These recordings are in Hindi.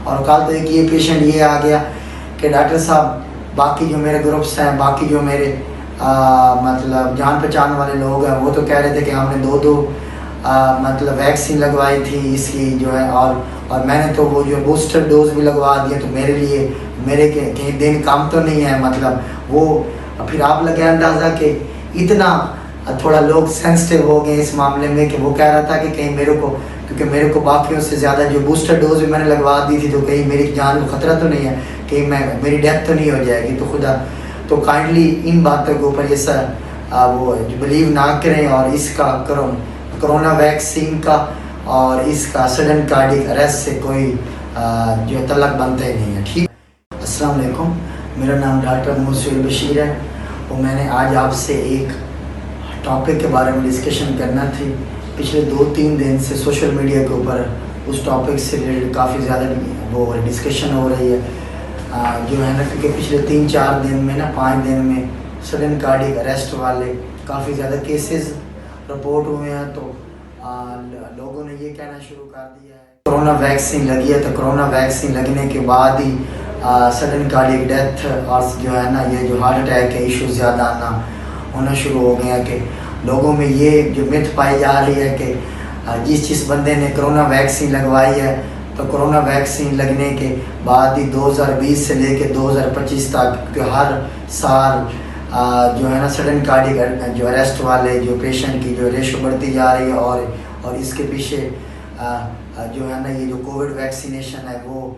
और कल तो एक ये पेशेंट ये आ गया कि डॉक्टर साहब बाकी जो मेरे ग्रुप्स हैं, बाकी जो मेरे मतलब जान पहचान वाले लोग हैं, वो तो कह रहे थे कि हमने दो मतलब वैक्सीन लगवाई थी इसकी जो है, और मैंने तो वो जो बूस्टर डोज भी लगवा दिया, तो मेरे लिए मेरे के कहीं दिन कम तो नहीं है। मतलब वो फिर आप लगे अंदाज़ा कि इतना थोड़ा लोग सेंसिटिव हो गए इस मामले में कि वो कह रहा था कि कहीं मेरे को, क्योंकि मेरे को बाकियों से ज़्यादा जो बूस्टर डोज भी मैंने लगवा दी थी, तो कहीं मेरी जान को ख़तरा तो नहीं है, कहीं मेरी डेथ तो नहीं हो जाएगी। तो खुदा तो काइंडली इन बातों के ऊपर ऐसा वो बिलीव ना करें, और इसका कोरोना वैक्सीन का और इसका सडन कार्डिक अरेस्ट से कोई जो तल्लक बनता ही नहीं है। ठीक। अस्सलाम वालेकुम, मेरा नाम डॉक्टर मुसविल बशीर है, और मैंने आज आपसे एक टॉपिक के बारे में डिस्कशन करना थी। पिछले 2-3 दिन से सोशल मीडिया के ऊपर उस टॉपिक से रिलेटेड काफ़ी ज़्यादा वो डिस्कशन हो रही है, जो है ना, क्योंकि पिछले 3-4 दिन में ना 5 दिन में सडन कार्डिक अरेस्ट वाले काफ़ी ज़्यादा केसेस रिपोर्ट हुए हैं। तो लोगों ने ये कहना शुरू कर दिया है कोरोना वैक्सीन लगी है, तो कोरोना वैक्सीन लगने के बाद ही सडन कार्डिक डेथ और जो है ना ये जो हार्ट अटैक के इशू ज़्यादा होना शुरू हो गया। कि लोगों में ये जो मिथ पाई जा रही है कि जिस बंदे ने कोरोना वैक्सीन लगवाई है, तो कोरोना वैक्सीन लगने के बाद ही 2020 से लेकर 2025 तक हर साल जो है ना सडन कार्डिक जो अरेस्ट वाले जो पेशेंट की जो रेशो बढ़ती जा रही है, और इसके पीछे जो है ना ये जो कोविड वैक्सीनेशन है वो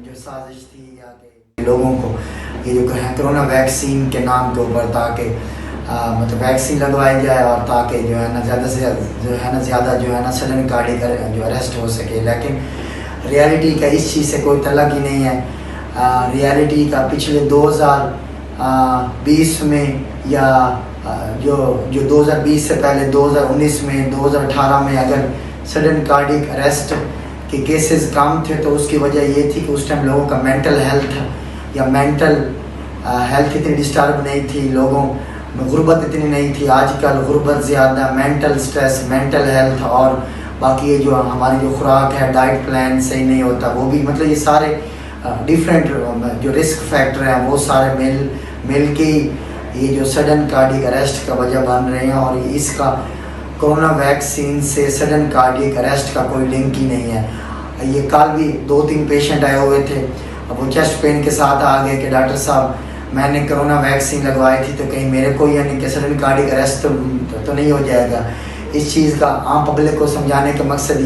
जो साजिश थी या कि लोगों को ये जो कोरोना वैक्सीन के नाम के ऊपर ताकि मतलब वैक्सीन लगवाई जाए, और ताकि जो है ना ज़्यादा से ज़्यादा जो है ना सडन कार्डिक जो अरेस्ट हो सके। लेकिन रियलिटी का इस चीज़ से कोई तल्लक ही नहीं है। रियलिटी का पिछले 2020 में या जो 2020 से पहले 2019 में 2018 में अगर सडन कार्डिक अरेस्ट के केसेस कम थे, तो उसकी वजह ये थी कि उस टाइम लोगों का मेंटल हेल्थ इतनी डिस्टर्ब नहीं थी, लोगों में गुर्बत इतनी नहीं थी। आजकल गुर्बत ज़्यादा, मेंटल स्ट्रेस, मेंटल हेल्थ, और बाकी ये जो हमारी जो खुराक है, डाइट प्लान सही नहीं होता, वो भी मतलब ये सारे डिफरेंट जो रिस्क फैक्टर हैं वो सारे मिल के ये जो सडन कार्डिक अरेस्ट का वजह बन रहे हैं। और इसका कोरोना वैक्सीन से सडन कार्डिक अरेस्ट का कोई लिंक ही नहीं है। ये कल भी 2-3 पेशेंट आए हुए थे, अब वो चेस्ट पेन के साथ आ गए कि डॉक्टर साहब मैंने कोरोना वैक्सीन लगवाई थी, तो कहीं मेरे को यानी कि सडन कार्डिक अरेस्ट तो नहीं हो जाएगा। इस चीज़ का आम पब्लिक को समझाने का मकसद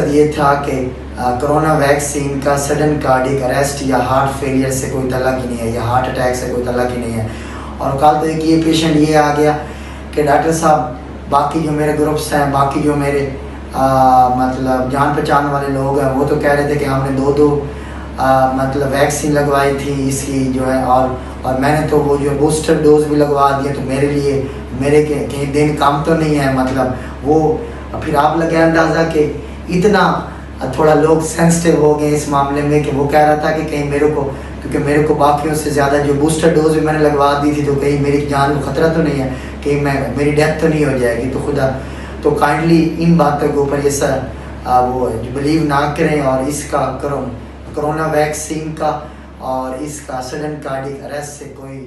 ये था कि कोरोना वैक्सीन का सडन कार्डिक अरेस्ट या हार्ट फेलियर से कोई तल्लक ही नहीं है, या हार्ट अटैक से कोई तल्लक ही नहीं है। और कल तो एक ये पेशेंट ये आ गया कि डॉक्टर साहब बाकी जो मेरे ग्रुप्स हैं, बाकी जो मेरे मतलब जान पहचान वाले लोग हैं, वो तो कह रहे थे कि हमने दो मतलब वैक्सीन लगवाई थी इसकी जो है, और मैंने तो वो जो बूस्टर डोज भी लगवा दिया, तो मेरे लिए मेरे के कहीं दिन कम तो नहीं है। मतलब वो फिर आप लगे अंदाज़ा कि इतना थोड़ा लोग सेंसिटिव हो गए इस मामले में कि वो कह रहा था कि कहीं मेरे को, क्योंकि मेरे को बाकियों से ज़्यादा जो बूस्टर डोज भी मैंने लगवा दी थी, तो कहीं मेरी जान को ख़तरा तो नहीं है, कहीं मेरी डेथ तो नहीं हो जाएगी। तो खुदा तो काइंडली इन बातों के ऊपर ऐसा वो बिलीव ना करें, और इसका कोरोना वैक्सीन का और इसका सडन कार्डिक अरेस्ट से कोई